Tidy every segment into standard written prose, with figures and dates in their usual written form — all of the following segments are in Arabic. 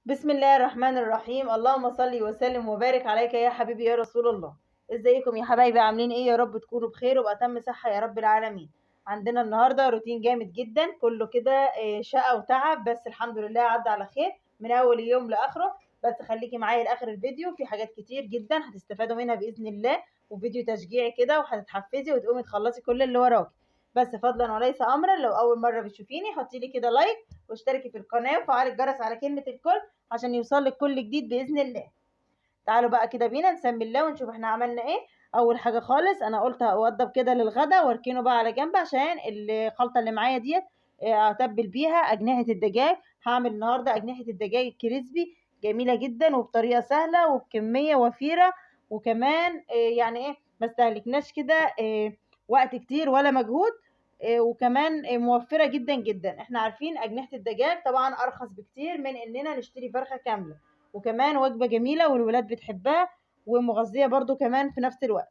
بسم الله الرحمن الرحيم. اللهم صل وسلم وبارك عليك يا حبيبي يا رسول الله. ازيكم يا حبايبي؟ عاملين ايه؟ يا رب تكونوا بخير وبأتم صحة يا رب العالمين. عندنا النهارده روتين جامد جدا كله كده شقة وتعب، بس الحمد لله عدى على خير من اول اليوم لاخره. بس خليكي معايا لاخر الفيديو، في حاجات كتير جدا هتستفادوا منها باذن الله، وفيديو تشجيعي كده وهتتحفزي وتقومي تخلصي كل اللي وراكي. بس فضلا وليس امرا، لو اول مره بتشوفيني حطي لي كده لايك واشتركي في القناه وفعلي الجرس على كلمه الكل عشان يوصلك كل جديد باذن الله. تعالوا بقى كده بينا نسمي الله ونشوف احنا عملنا ايه. اول حاجه خالص انا قلت اوضب كده للغدا واركنه بقى على جنب عشان الخلطه اللي معايا ديت اتبل بيها اجنحه الدجاج. هعمل النهارده اجنحه الدجاج الكريسبي جميله جدا وبطريقه سهله وبكميه وفيره، وكمان يعني ايه ما استهلكناش كده وقت كتير ولا مجهود، وكمان موفره جدا جدا. احنا عارفين اجنحه الدجاج طبعا ارخص بكتير من اننا نشتري فرخه كامله، وكمان وجبة جميلة والولاد بتحبها ومغذية برضو كمان في نفس الوقت.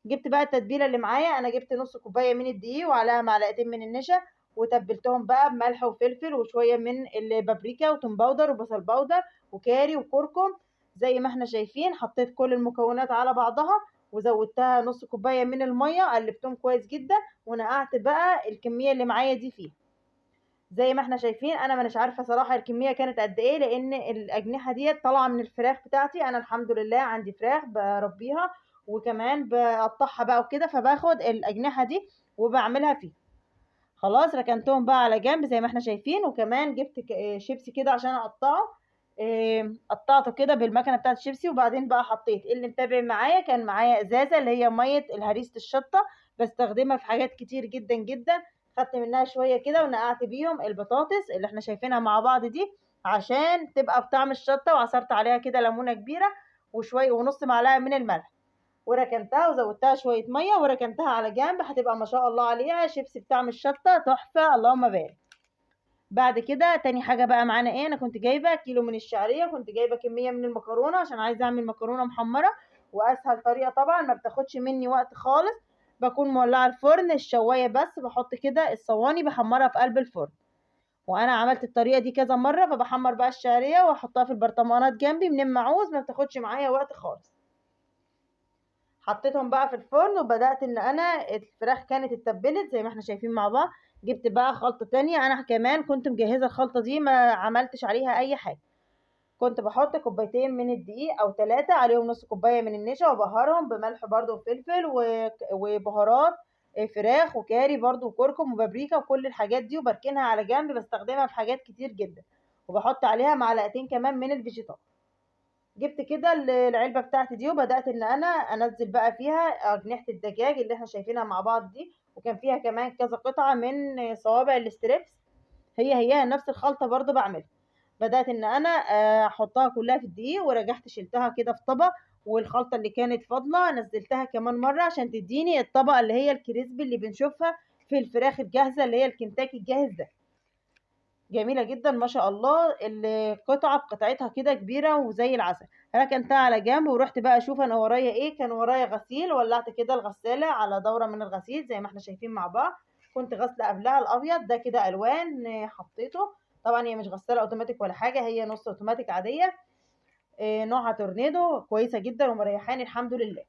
جبت بقى التتبيلة اللي معايا، انا جبت نص كوباية من الدقيق وعليها معلقتين من النشا، وتبلتهم بقى بملح وفلفل وشوية من البابريكا وتوم باودر وبصل باودر وكاري وكركم. زي ما احنا شايفين حطيت كل المكونات على بعضها وزودتها نص كوباية من المية، قلبتهم كويس جدا ونقعت بقى الكمية اللي معايا دي فيها. زي ما احنا شايفين انا مش عارفه صراحه الكميه كانت قد ايه، لان الاجنحه ديت طالعه من الفراخ بتاعتي. انا الحمد لله عندي فراخ بربيها وكمان بقطعها بقى وكده، فباخد الاجنحه دي وبعملها فيها. خلاص ركنتهم بقى على جنب زي ما احنا شايفين، وكمان جبت شيبسي كده عشان اقطعه. قطعته كده بالمكنه بتاعت الشيبسي، وبعدين بقى حطيت اللي متابع معايا كان معايا ازازه اللي هي ميه الهريسه الشطه، بستخدمها في حاجات كتير جدا جدا. خدت منها شويه كده ونقعت بيهم البطاطس اللي احنا شايفينها مع بعض دي عشان تبقى بطعم الشطه، وعصرت عليها كده ليمونه كبيره وشويه ونص معلقه من الملح، وركنتها وزودتها شويه ميه وركنتها على جنب. هتبقى ما شاء الله عليها شيبسي بطعم الشطه تحفه اللهم بارك. بعد كده تاني حاجه بقى معانا ايه، انا كنت جايبه كيلو من الشعريه، كنت جايبه كميه من المكرونه عشان عايزه اعمل مكرونه محمره، واسهل طريقه طبعا ما بتاخدش مني وقت خالص. بكون مولعه الفرن الشوايه، بس بحط كده الصواني بحمرها في قلب الفرن. وانا عملت الطريقه دي كذا مره، فبحمر بقى الشعريه واحطها في البرطمانات جنبي من المعوز، ما بتاخدش معايا وقت خالص. حطيتهم بقى في الفرن وبدأت ان انا الفراخ كانت اتبلت زي ما احنا شايفين مع بعض. جبت بقى خلطة تانية، انا كمان كنت مجهزة الخلطة دي ما عملتش عليها اي حاجة. كنت بحط كوبايتين من الدقيق او 3 عليهم نص كوباية من النشا، وبهرهم بملح برضو وفلفل وبهارات فراخ وكاري برضو وكركم وبابريكا وكل الحاجات دي، وبركنها على جنب بستخدمها في حاجات كتير جدا. وبحط عليها معلقتين كمان من الفيجيتار. جبت كده العلبة بتاعتي دي وبدأت ان انا انزل بقى فيها اجنحة الدجاج اللي احنا شايفينها مع بعض دي، وكان فيها كمان كذا قطعة من صوابع الاستريبس. هي نفس الخلطة برضو بعملها. بدأت ان انا احطها كلها في الدقيق، ورجعت شلتها كده في طبق، والخلطة اللي كانت فاضلة نزلتها كمان مرة عشان تديني الطبقة اللي هي الكريسبي اللي بنشوفها في الفراخ الجاهزة اللي هي الكنتاكي الجاهز ده. جميلة جدا ما شاء الله، القطعة بقطعتها كده كبيرة وزي العسل. ركنتها على جنب ورحت بقى اشوف انا ورايا ايه. كان ورايا غسيل، ولعت كده الغسالة على دورة من الغسيل زي ما احنا شايفين مع بعض. كنت غاسلة قبلها الابيض ده كده الوان حطيته. طبعا هي مش غسالة اوتوماتيك ولا حاجة، هي نص اوتوماتيك عادية، نوعها تورنيدو، كويسة جدا ومريحاني الحمد لله.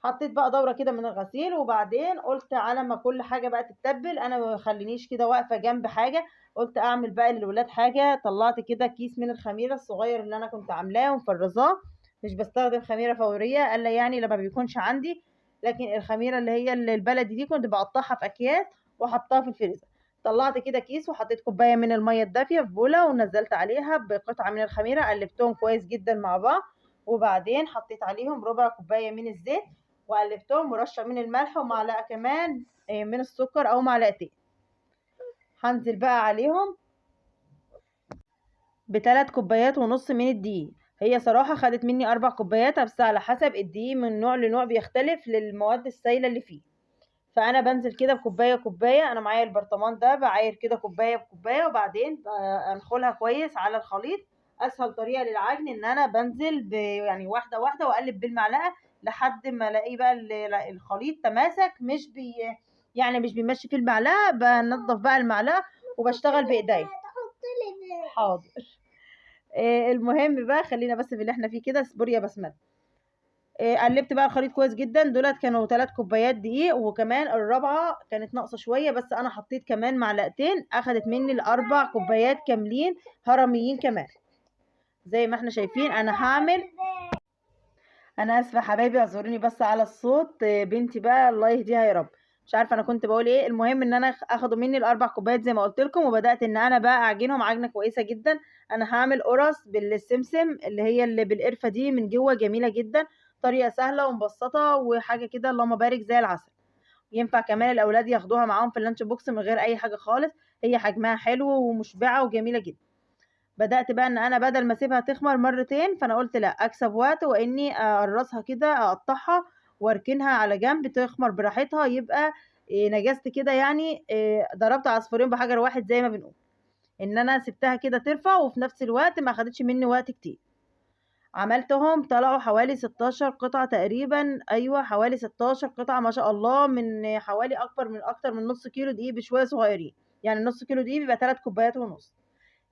حطيت بقى دورة كده من الغسيل، وبعدين قلت على ما كل حاجة بقى تتبل انا ما خلينيش كده واقفة جنب حاجة. قلت اعمل بقى للولاد حاجة. طلعت كده كيس من الخميرة الصغير اللي انا كنت عاملاه ومفرزاه. مش بستخدم خميرة فورية الا يعني لما بيكونش عندي، لكن الخميرة اللي هي البلدي دي كنت بقطعها في اكياس واحطها في الفريزر. طلعت كده كيس وحطيت كوباية من المية الدافية في بولة ونزلت عليها بقطعة من الخميرة، قلبتهم كويس جدا مع بعض. وبعدين حطيت عليهم ربع كوباية من الزيت وقلبتهم، ورشه من الملح ومعلقه كمان من السكر او معلقتين. هنزل بقى عليهم بثلاث كوبايات ونص من الدقيق. هي صراحه خدت مني 4 كوبايات، بس على حسب الدقيق من نوع لنوع بيختلف للمواد السائله اللي فيه. فانا بنزل كده بكوبايه كوبايه، انا معايا البرطمان ده بعاير كده كوبايه بكوبايه، وبعدين انخلها كويس على الخليط. اسهل طريقه للعجن ان انا بنزل يعني واحده واحده واقلب بالمعلقه لحد ما الاقي بقى الخليط تماسك، مش يعني مش بيمشي في المعلقه. بنضف بقى المعلقه وبشتغل بايديا. حاضر. المهم بقى خلينا بس في اللي احنا فيه كده. اصبري يا بسمله. قلبت بقى الخليط كويس جدا. دولت كانوا 3 كوبايات دقيق، وكمان الرابعه كانت ناقصه شويه، بس انا حطيت كمان معلقتين، اخدت مني الاربع كوبايات كاملين هرميين كمان. زي ما احنا شايفين انا هعمل. انا اسفه حبايبي، اعذروني بس على الصوت. بنتي بقى الله يهديها يا رب، مش عارفه انا كنت بقول ايه. المهم ان انا اخدوا مني الاربع كوبايات زي ما قلت لكم، وبدات ان انا بقى اعجنهم عجنه كويسه جدا. انا هعمل قرص بالسمسم اللي هي اللي بالقرفه دي من جوه، جميله جدا. طريقه سهله ومبسطه وحاجه كده اللهم بارك زي العسل. ينفع كمان الاولاد ياخدوها معاهم في اللانش بوكس من غير اي حاجه خالص. هي حجمها حلو ومشبعه وجميله جدا. بدأت بقى ان انا بدل ما اسيبها تخمر مرتين، فانا قلت لا اكسب وقت، واني اقرصها كده اقطعها واركنها على جنب تخمر براحتها. يبقى نجزت كده يعني، ضربت عصفورين بحجر واحد زي ما بنقول. ان انا سبتها كده ترفع، وفي نفس الوقت ما اخدتش مني وقت كتير. عملتهم طلعوا حوالي 16 قطعة تقريبا. ايوه حوالي 16 قطعة ما شاء الله، من حوالي اكتر من نص كيلو دقيق بشوية صغيرين. يعني نص كيلو دقيق بيبقى 3 كوبايات ونص.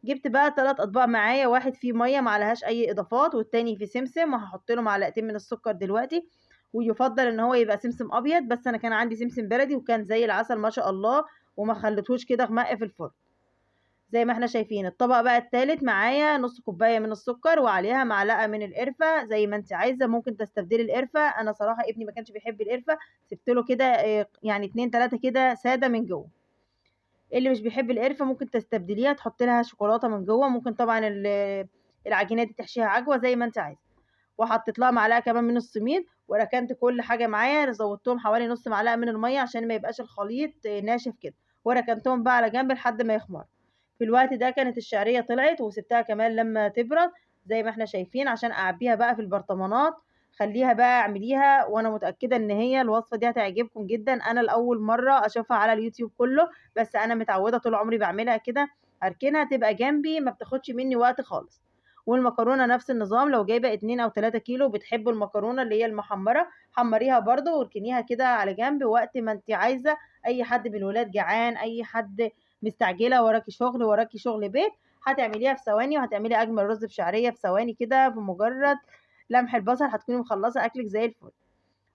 جبت بقى 3 اطباق معايا، واحد فيه ميه معلهاش اي اضافات، والتاني فيه سمسم، وهحط له معلقتين من السكر دلوقتي. ويفضل ان هو يبقى سمسم ابيض، بس انا كان عندي سمسم بلدي وكان زي العسل ما شاء الله، وما خليتهوش كده غمق في الفرن. زي ما احنا شايفين. الطبق بقى التالت معايا نص كوبايه من السكر، وعليها معلقه من القرفه زي ما انت عايزه. ممكن تستبدلي القرفه. انا صراحه ابني ما كانش بيحب القرفه، سبت له كده يعني 2 3 كده ساده من جوه. اللي مش بيحب القرفة ممكن تستبدليها تحط لها شوكولاتة من جوه. ممكن طبعا العجينات دي تحشيها عجوة زي ما انت عايزة. وحطيت لها معلقة كمان من السميد، وركنت كل حاجة معايا. زودتهم حوالي نص معلقة من المية عشان ما يبقاش الخليط ناشف كده. وركنتهم بقى على جنب لحد ما يخمر. في الوقت ده كانت الشعرية طلعت، وسبتها كمان لما تبرد زي ما احنا شايفين عشان اعبيها بقى في البرطمانات. خليها بقى اعمليها، وانا متأكدة ان هي الوصفة دي هتعجبكم جدا. انا الاول مرة اشوفها على اليوتيوب كله، بس انا متعودة طول عمري بعملها كده. هركنها تبقى جنبي، ما بتاخدش مني وقت خالص. والمكرونة نفس النظام. لو جايبة 2 أو 3 كيلو بتحبوا المكرونة اللي هي المحمرة، حمريها برضو واركنيها كده على جنب وقت ما انت عايزة. أي حد من الولاد جعان، أي حد مستعجلة، وراكي شغل وراكي شغل بيت، هتعمليها في ثواني. وهتعملي أجمل رز بشعرية في ثواني كده، بمجرد لمح البصل هتكوني مخلصة أكلك زي الفل.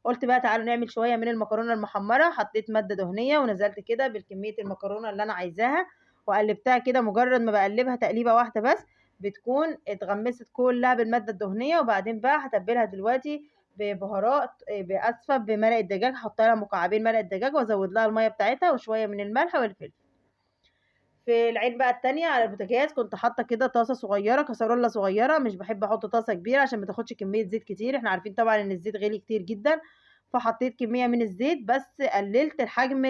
قلت بقى تعالوا نعمل شوية من المكرونة المحمرة. حطيت مادة دهنية ونزلت كده بالكمية المكرونة اللي أنا عايزاها، وقلبتها كده. مجرد ما بقلبها تقليبة واحدة بس بتكون اتغمست كلها بالمادة الدهنية. وبعدين بقى هتبلها دلوقتي ببهارات، بأسفة بمرق الدجاج. هحط لها مكعبين مرق الدجاج، وازود لها المية بتاعتها وشوية من الملح والفلفل. في العين بقى التانية على البوتاجاز كنت حاطة كده طاسة صغيرة، كسرولة صغيرة. مش بحب احط طاسة كبيرة عشان ما تاخدش كمية زيت كتير. احنا عارفين طبعا ان الزيت غالي كتير جدا. فحطيت كمية من الزيت، بس قللت الحجم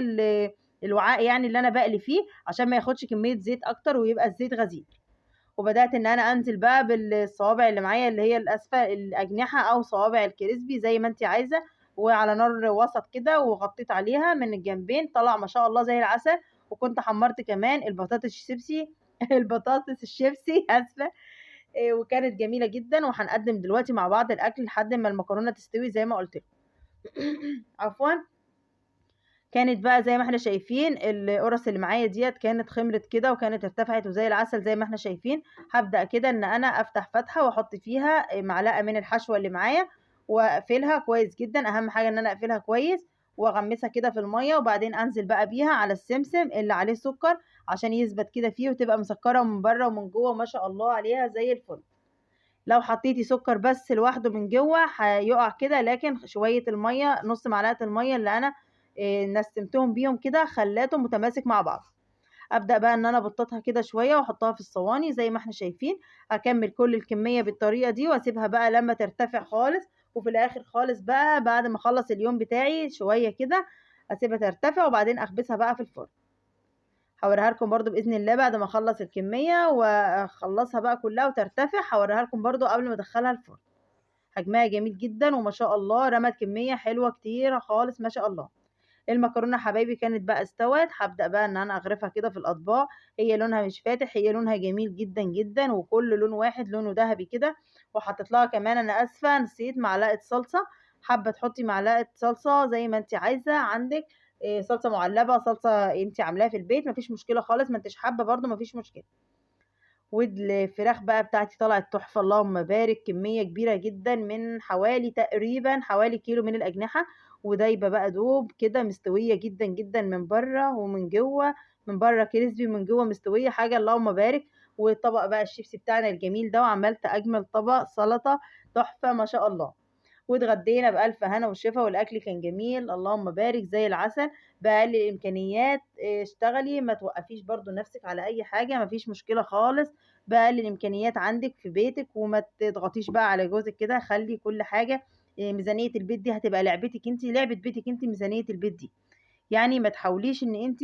الوعاء يعني اللي انا بقلي فيه، عشان ما ياخدش كمية زيت اكتر ويبقى الزيت غزير. وبدأت ان انا انزل بقى بالصوابع اللي معايا اللي هي الاسفل الاجنحة او صوابع الكريسبي زي ما انت عايزة، وعلى نار وسط كده. وغطيت عليها من الجنبين، طلع ما شاء الله زي العسل. وكنت حمرت كمان البطاطس الشيبسي البطاطس الشيبسي اسفة. وكانت جميلة جدا. وهنقدم دلوقتي مع بعض الاكل لحد ما المكرونة تستوي زي ما قلت لكم. عفوا. كانت بقى زي ما احنا شايفين القرص اللي معايا ديت كانت خمرت كده، وكانت ارتفعت وزي العسل زي ما احنا شايفين. هبدأ كده ان انا افتح فتحة واحط فيها معلقة من الحشوة اللي معايا، واقفلها كويس جدا. اهم حاجة ان انا اقفلها كويس، واغمسها كده في المية. وبعدين انزل بقى بيها على السمسم اللي عليه سكر عشان يثبت كده فيه، وتبقى مسكرة من بره ومن جوه ما شاء الله عليها زي الفل. لو حطيتي سكر بس لوحده من جوه هيقع كده، لكن شويه الميه، نص معلقه الميه اللي انا نستمتهم بيهم كده، خلاته متماسك مع بعض. ابدا بقى ان انا ابططها كده شويه واحطها في الصواني زي ما احنا شايفين. هكمل كل الكميه بالطريقه دي، واسيبها بقى لما ترتفع خالص. وفي الاخر خالص بقى بعد ما اخلص اليوم بتاعي شويه كده، اسيبها ترتفع وبعدين اخبزها بقى في الفرن. هوريها لكم برضو باذن الله بعد ما اخلص الكميه واخلصها بقى كلها وترتفع. هوريها لكم برضو قبل ما ادخلها الفرن. حجمها جميل جدا وما شاء الله، رمت كميه حلوه كتير خالص ما شاء الله. المكرونه حبايبي كانت بقى استوت. هبدا بقى ان انا اغرفها كده في الاطباق. هي لونها مش فاتح، هي لونها جميل جدا جدا، وكل لون واحد لونه ذهبي كده. وحطيت لها كمان، انا اسفه نسيت، معلقه صلصه. حابه تحطي معلقه صلصه زي ما انت عايزه عندك. صلصه معلبه، صلصه انت عاملاها في البيت، مفيش مشكله خالص. ما انتش حابه برضو مفيش مشكله. والفراخ بقى بتاعتي طلعت تحفة اللهم بارك، كمية كبيرة جدًا من تقريبًا حوالي كيلو من الأجنحة، ودايبة بقى دوب كده مستوية جدًا، جدًا من برّه ومن جوّه، من برّه كريسبي ومن جوّه مستوية حاجة اللهم بارك. والطبق بقى الشيبسي بتاعنا الجميل ده، وعملت أجمل طبق سلطة تحفة ما شاء الله. واتغدينا بألف هنا وشفا، والأكل كان جميل اللهم بارك زي العسل. بأقل الإمكانيات اشتغلي، ما توقّفيش برضه نَفْسِك على أي حاجة، ما فيش مشكلة خالص، بأقل الإمكانيات عندِك في بيتِك، وما تضغطيش بقى على جوزِك كده، خلّي كل حاجة ميزانية البيت دي هتبقى لعبتِك أنتِ، لعبة بيتِك أنتِ ميزانية البيت دي. يعني ما تحاوليش إن أنتِ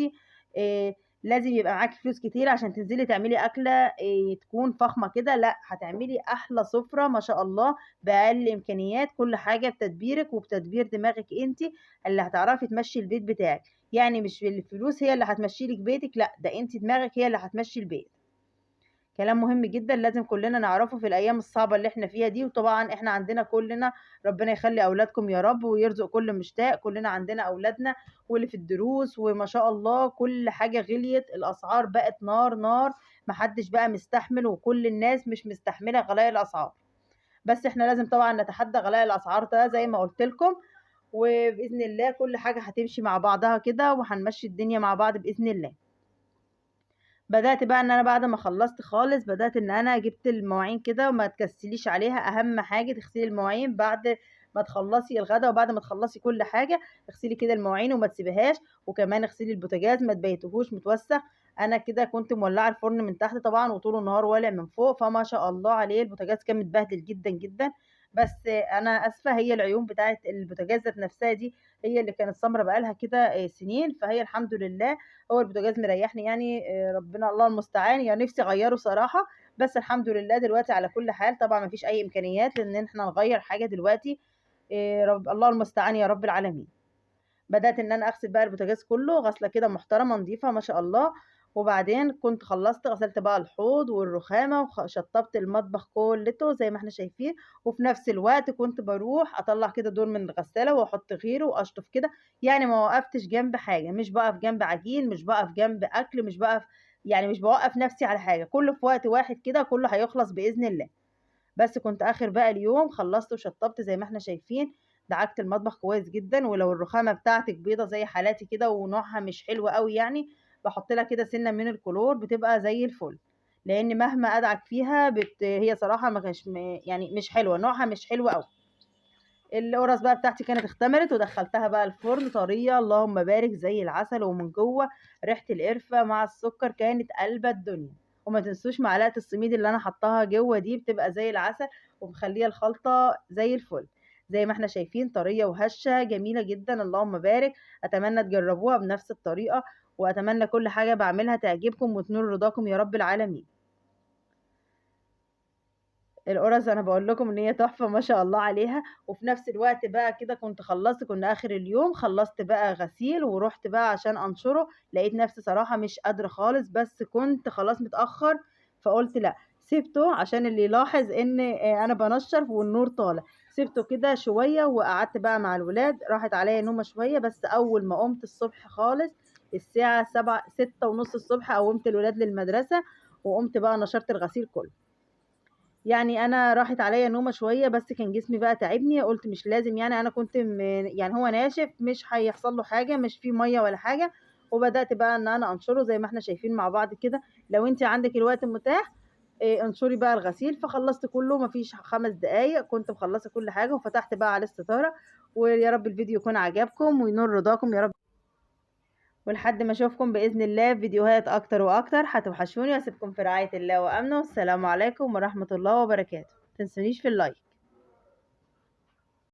آآ لازم يبقى معاكِ فلوس كتير عشان تنزلي تعملي أكلة تكون فخمة كده، لأ، هتعملي أحلى سُفرة ما شاء الله بأقل إمكانيات، كل حاجة بتدبيرِك وبتدبير دماغِك أنتِ اللي هتعرفي تمشّي البيت بتاعِك. يعني مش الفلوس هي اللي هتمشّي لِك بيتِك، لأ، ده أنتِ دماغِك هي اللي هتمشّي البيت. كلام مهم جدًا لازم كلنا نعرفه في الأيام الصعبة اللي إحنا فيها دي، وطبعًا إحنا عندنا كلنا ربنا يخلّي أولادكم يا رب ويرزق كل مشتاق، كلنا عندنا أولادنا واللي في الدروس، وما شاء الله كل حاجة غِليت، الأسعار بقت نار، نار، ما حدش بقى مستحمل وكل الناس مش مستحملة غلاء الأسعار. بس إحنا لازم طبعًا نتحدى غلاء الأسعار ده زي ما قُلت لكم، وبإذن الله كل حاجة هتمشي مع بعضها كده، وهنمشّي الدنيا مع بعض بإذن الله. بدأت بقى إن أنا بعد ما خلّصت خالص، بدأت إن أنا جِبت المواعين كده وما تكسّليش عليها، أهم حاجة تغسلي المواعين بعد ما تخلّصي الغدا وبعد ما تخلّصي كل حاجة، اغسلي كده المواعين وما تسيبيهاش، وكمان اغسلي البوتاجاز ما تبيتيهوش متوسّخ. أنا كده كنت مولّعة الفرن من تحت طبعًا وطول النهار والع من فوق، فما شاء الله عليه البوتاجاز كان متبهدل جدًا، جدًا. بس أنا آسفة، هي العيون بتاعة البوتاجاز ذات نفسها دي هي اللي كانت سامرة بقى لها كده سنين، فهي الحمد لله هو البوتاجاز مريحني يعني ربنا الله المستعان، يعني نفسي أغيّره صراحة، بس الحمد لله دلوقتي على كل حال طبعًا ما فيش أي إمكانيات لإن إحنا نغيّر حاجة دلوقتي، الله المستعان يا رب العالمين. بدأت إن أنا أغسل بقى البوتاجاز كلّه غسلة كده محترمة نضيفة ما شاء الله، وبعدين كنت خلّصت غسلت بقى الحوض والرخامة شطّبت المطبخ كُلّته زي ما إحنا شايفين، وفي نفس الوقت كنت باروح أطلّع كده دور من الغسالة وأحط غيره وأشطف كده، يعني ما وقفتش جنب حاجة، مش باقف جنب عجين، مش باقف جنب أكل، مش باقف يعني مش باوقّف نفسي على حاجة، كلّه في وقت واحد كده كلّه هيخلص بإذن الله. بس كنت آخر بقى اليوم خلّصت وشطّبت زي ما إحنا شايفين، دعكت المطبخ كويس جدًا، ولو الرخامة بتاعتِك بيضة زي حالاتي كده ونوعها مش حلو أوي يعني، باحط لها كده سِنّة من الكلور بتبقى زي الفل، لإن مهما أدعك فيها هي صراحة ما كانش يعني مش حلوة، نوعها مش حلو أوي. القرص بقى بتاعتي كانت اختمرت ودخّلتها بقى الفرن طرية اللهم بارك زي العسل، ومن جوّه ريحة القرفة مع السكر كانت قالبة الدنيا. وما تنسوش معلقة السميد اللي أنا حاطاها جوّه دي بتبقى زي العسل، ومخلّية الخلطة زي الفل. زي ما إحنا شايفين طرية وهشة جميلة جدًا اللهم بارك، أتمنى تجربوها بنفس الطريقة، وأتمنى كل حاجة باعملها تعجبكم وتنول رضاكم يا رب العالمين. القرص أنا باقول لكم إن هي تحفة ما شاء الله عليها، وفي نفس الوقت بقى كده كنت خلّصت، كنا آخر اليوم، خلّصت بقى غسيل ورُحت بقى عشان أنشره، لقيت نفسي صراحة مش قادرة خالص، بس كنت خلاص متأخّر، فقُلت لأ، سِبته عشان اللي يلاحظ إن أنا بانشّر والنور طالع، سِبته كده شوية وقعدت بقى مع الولاد، راحت عليَّ نومة شوية، بس أول ما قُمت الصبح خالص الساعة 07:00 6:30 قوّمت الولاد للمدرسة، وقُمت بقى نشرت الغسيل كلّه. يعني أنا راحت عليَّ نومة شوية، بس كان جسمي بقى تاعبني، قُلت مش لازم يعني أنا كنت يعني هو ناشف مش هيحصل له حاجة، مش فيه مَيّة ولا حاجة، وبدأت بقى إن أنا أنشره زي ما إحنا شايفين مع بعض كده، لو أنتِ عندِك الوقت المتاح انشري بقى الغسيل، فخلّصت كلّه ما فيش 5 دقايق كنت مخلّصة كل حاجة، وفتحت بقى عليه الستارة، ويا رب الفيديو يكون عجبكم وينول رضاكم يا رب، ولحد ما أشوفكم بإذن الله في فيديوهات أكتر وأكتر، هتوحشوني وأسيبكم في رعاية الله وأمنه، والسلام عليكم ورحمة الله وبركاته، ما تنسونيش في اللايك.